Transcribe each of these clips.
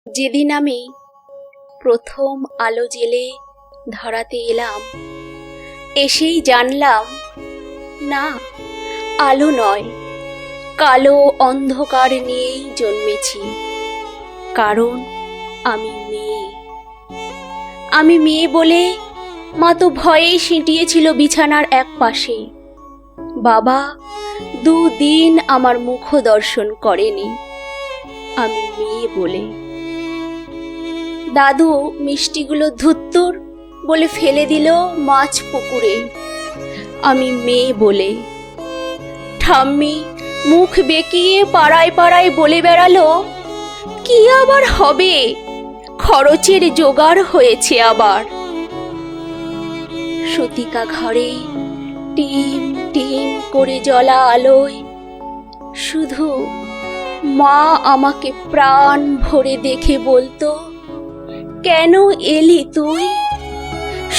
যেদিন আমি প্রথম আলো জেলে ধরাতে এলাম, এসেই জানলাম না, আলো নয়, কালো অন্ধকার নিয়েই জন্মেছি। কারণ আমি মেয়ে। আমি মেয়ে বলে মা তো ভয়েই সিঁটিয়েছিল বিছানার এক পাশে। বাবা 2 দিন আমার মুখ দর্শন করেনি, আমি মেয়ে বলে। দাদু মিষ্টিগুলো ধুত্তুর বলে ফেলে দিল মাছ পুকুরে, আমি মেয়ে বলে। ঠাম্মি মুখ বেঁকিয়ে পাড়ায় পাড়ায় বলে বেড়ালো, কি আবার হবে, খরচের জোগাড় হয়েছে আবার। সুতিকা ঘরে টিম টিম করে জ্বলা আলোয় শুধু মা আমাকে প্রাণ ভরে দেখে বলতো, কেন এলি তুই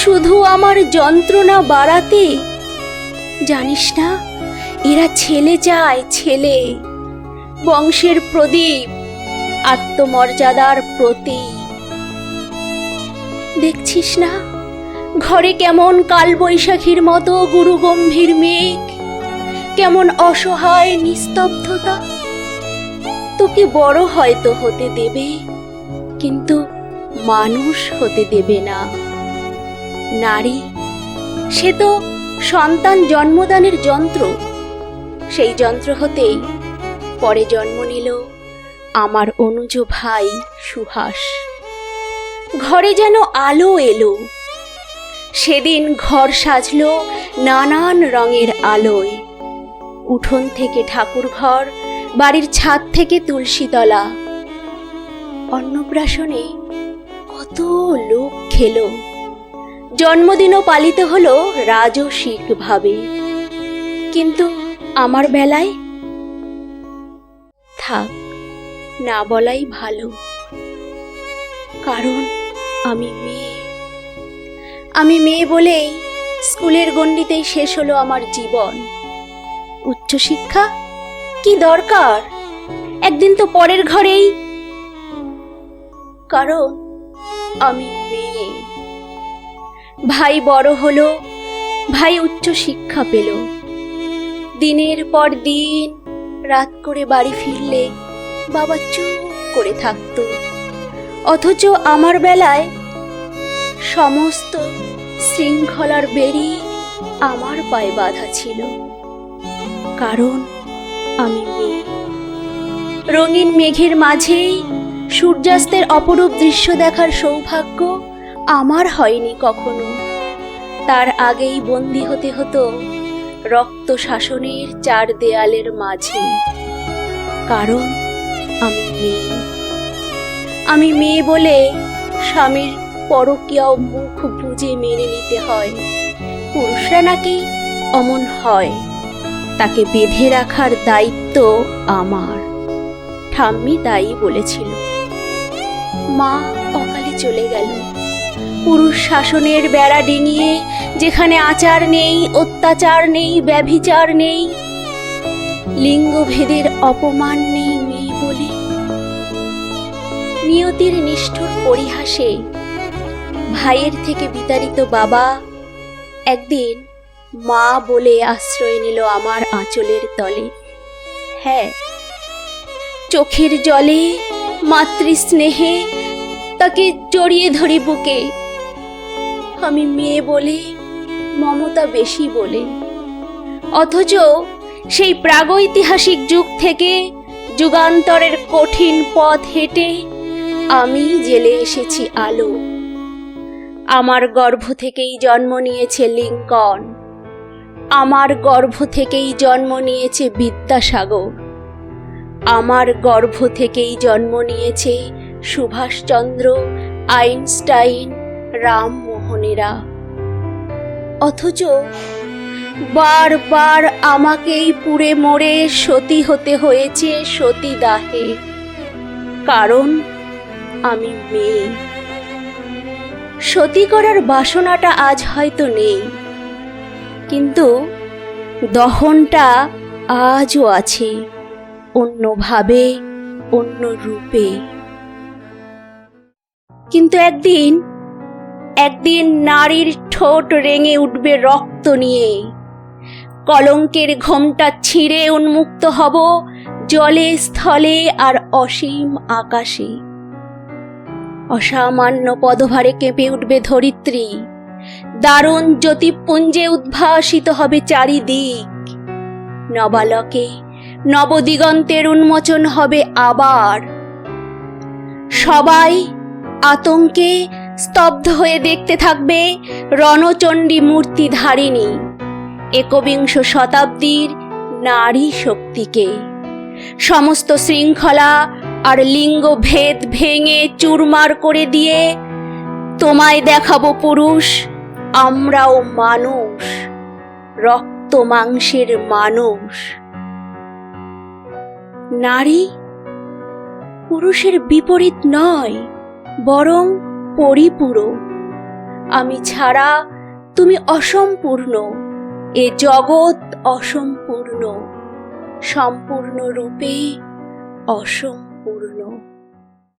শুধু আমার যন্ত্রণা বাড়াতে? জানিস না, এরা ছেলে চায়, ছেলে, বংশের প্রদীপ, আত্মমর্যাদার প্রতীক। দেখছিস না ঘরে কেমন কালবৈশাখীর মতো গুরুগম্ভীর মেঘ, কেমন অসহায় নিস্তব্ধতা। তোকে বড় হয়তো হতে দেবে, কিন্তু মানুষ হতে দেবে না। নারী সে তো সন্তান জন্মদানের যন্ত্র। সেই যন্ত্র হতেই পরে জন্ম নিল আমার অনুজ ভাই সুহাস। ঘরে যেন আলো এলো। সেদিন ঘর সাজলো নানান রঙের আলোয়। উঠোন থেকে ঠাকুর ঘর, বাড়ির ছাদ থেকে তুলসীতলা। অন্নপ্রাশনে কত লোক খেলো। জন্মদিনও পালিত হলো রাজসিক ভাবে। কিন্তু আমার বেলায় থাক, না বলাই ভালো। কারণ আমি মেয়ে। আমি মেয়ে বলেই স্কুলের গণ্ডিতেই শেষ হলো আমার জীবন। উচ্চশিক্ষা কি দরকার, একদিন তো পরের ঘরেই। কারণ আমি মেয়ে। ভাই বড় হলো, ভাই উচ্চশিক্ষা পেল। দিনের পর দিন রাত করে বাড়ি ফিরলে বাবা চুপ করে থাকতো। অথচ আমার বেলায় সমস্ত শৃঙ্খলার বেড়ি আমার পায়ে বাঁধা ছিল। কারণ আমি মেয়ে। রঙিন মেঘের মাঝেই সূর্যাস্তের অপরূপ দৃশ্য দেখার সৌভাগ্য আমার হয়নি কখনো। তার আগেই বন্দী হতে হতো রক্ত শাসনের 4 দেয়ালের মাঝে। কারণ আমি মেয়ে। আমি মেয়ে বলে স্বামীর পরকীয়াও মুখ বুজে মেনে নিতে হয়। পুরুষরা নাকি অমন হয়, তাকে বেঁধে রাখার দায়িত্ব আমার। ঠাম্মি তাই বলেছিল। মা অকালে চলে গেল। পুরুষ শাসনের বেড়া ডিঙিয়ে, যেখানে আচার নেই, অত্যাচার নেই, ব্যভিচার নেই, লিঙ্গভেদের অপমান নেই মেয়ে বলে। নিয়তির নিষ্ঠুর পরিহাসে ভাইয়ের থেকে বিতাড়িত বাবা একদিন মা বলে আশ্রয় নিল আমার আঁচলের তলে। হ্যাঁ, চোখের জলে, মাতৃস্নেহে তাকে জড়িয়ে ধরি বুকে। আমি মেয়ে বলে, মমতা বেশি বলে। অথচ সেই প্রাগৈতিহাসিক যুগ থেকে যুগান্তরের কঠিন পথ হেঁটে আমি জেলে এসেছি আলো। আমার গর্ভ থেকেই জন্ম নিয়েছে লিঙ্কন। আমার গর্ভ থেকেই জন্ম নিয়েছে বিদ্যাসাগর। আমার গর্ভ থেকেই জন্ম নিয়েছে সুভাষচন্দ্র, আইনস্টাইন, রামমোহনেরা। অথচ বারবার আমাকেই পুড়ে মরে সতী হতে হয়েছে সতীদাহে। কারণ আমি মেয়ে। সতী করার বাসনাটা আজ হয়তো নেই, কিন্তু দহনটা আজও আছে, অন্যভাবে, অন্য রূপে। কিন্তু একদিন একদিন নারীর ঠোঁট রেঙে উঠবে রক্ত নিয়ে। কলঙ্কের ঘোমটা ছিঁড়ে উন্মুক্ত হব জলে স্থলে আর অসীম আকাশে। অসামান্য পদভারে কেঁপে উঠবে ধরিত্রী, দারুণ জ্যোতিপুঞ্জে উদ্ভাসিত হবে চারিদিক। নবালকে নবদিগন্তের উন্মোচন হবে আবার। সবাই আতঙ্কে স্তব্ধ হয়ে দেখতে থাকবে রণচণ্ডী মূর্তি ধারিণী একবিংশ শতাব্দীর নারী শক্তিকে। সমস্ত শৃঙ্খলা আর লিঙ্গ ভেদ ভেঙে চুরমার করে দিয়ে তোমায় দেখাবো পুরুষ, আমরাও মানুষ, রক্ত মাংসের মানুষ। নারী পুরুষের বিপরীত নয়, বরং পরিপূরক। আমি ছাড়া তুমি অসম্পূর্ণ, এ জগৎ অসম্পূর্ণ, সম্পূর্ণ রূপে অসম্পূর্ণ।